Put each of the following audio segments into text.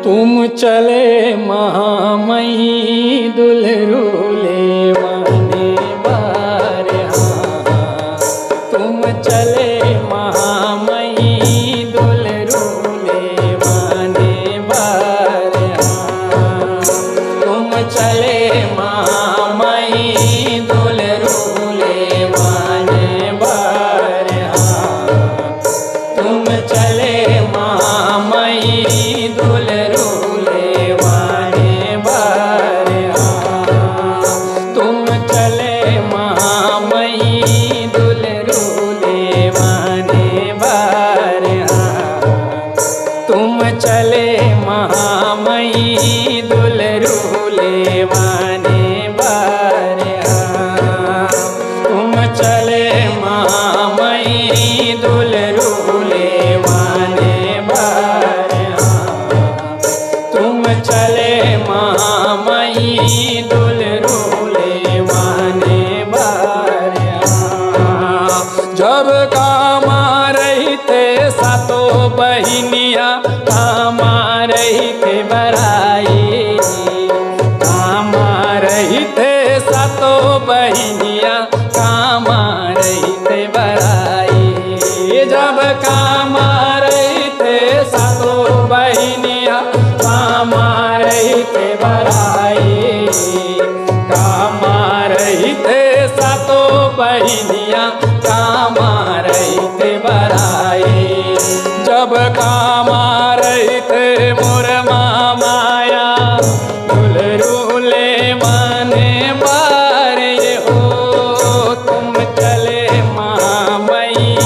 तुम चले महामही दुलरूले वाने बारे तुम चले महामही दुलरूले वाने बारे तुम चले महामही दुलरूले वाने बारे तुम चले महामही दुलरूले वाने बारे तुम चले महामही दुलरूले वाने बारे तुम चले महामही दुलरूले वाने बारे तुम चले महामही दुलरूले वाने बारे तुम चले महामही दुलरूले वाने बारे जब कामा रही थे सातो बहिनिया कामा रही थे बराई कामा रही थे सातो बहिनिया कामा रही थे बराई जब कामा रही थे सातो बहिनिया कामा रही थे बराई कामा रही थे सातो बहिनिया कामा रही थे बराई जब कामा रही थे मोर माया दुलरूले वाने बारे हो तुम चले महामही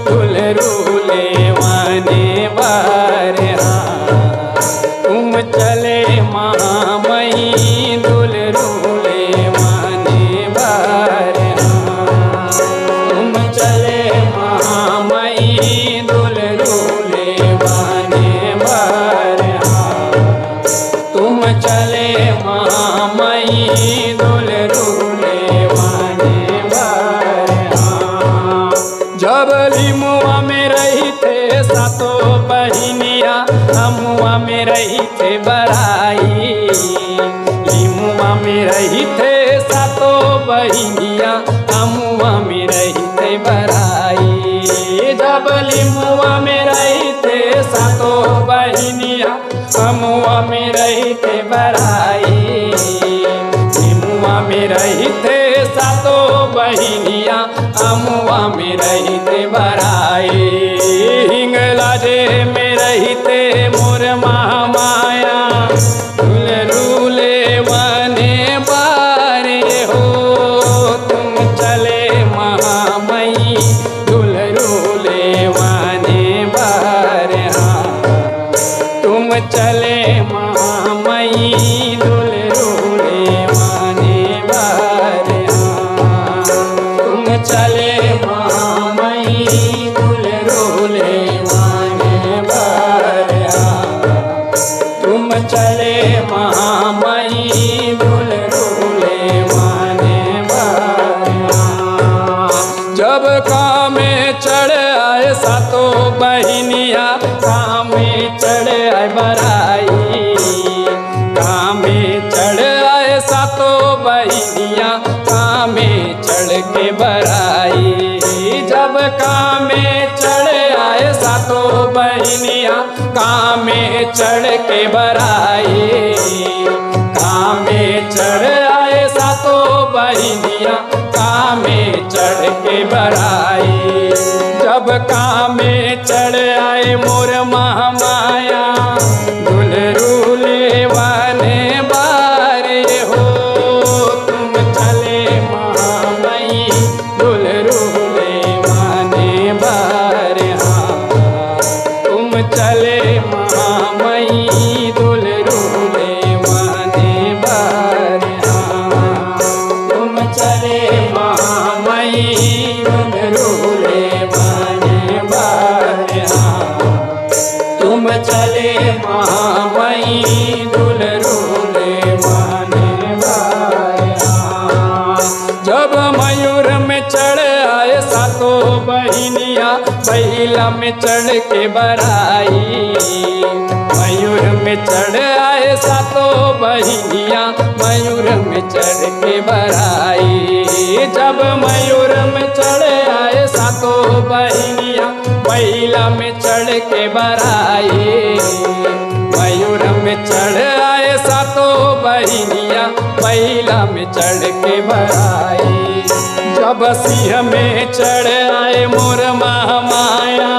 दुलरूले वाने बारे तुम चले महामही दुलरूले वाने बारे तुम चले महामही दुलरूले वाने बारे तुम चले महामही दुलरूले वाने बारे जब लिमुआ में रही थे सातो बहिनिया हमुआ में रही थे बराई लिमुआ में रही थे सातो बहिनिया हमुआ में रही थे बराई जब लिमुआ में रही थे सातो बहिनिया हमुआ में रही थे बराई लिमुआ में रही थे सातो बहिनिया हमुआ में रही थे बराई हिंगलाजे में रही थे मोर महामाया दुलरूले वाने बारे हो तुम चले महामही दुलरूले वाने बारे तुम चले महामही दुलरूले वाने बारे तुम चले महामही दुलरूले वाने बारे तुम चले महामही दुलरूले वाने बारे जब कामे चढ़ आए सातो बहिनिया कामे चढ़ आए बराई कामे चढ़ आए सातो बहिनिया कामे चढ़ के बराई जब कामे चढ़ आए सातो बहिनिया कामे चढ़ के बराई कामे चढ़ आए सातो बहिनिया कामे चढ़ के बराई जब कामे चढ़ आए मोर महामाया दुलरूले वाने बारे हो तुम चले महामही दुलरूले वाने बारे तुम चले महामही दुलरूले वाने बारे तुम चले महामही दुलरूले वाने बारे तुम चले महामही दुलरूले वाने बारे जब मयूर में चढ़ आए सातो बहिनिया बैला में चढ़ के बराई मयूर में चढ़ आए सातों बहिनिया, मयूर में चढ़ के बराई। जब मयूर में चढ़ आए सातों बहिनिया, बैला में चढ़ के बराई। मयूर में चढ़ आए सातों बहिनिया, बैला में चढ़ के बराई। जब सिंह में चढ़ आए मोर महामाया,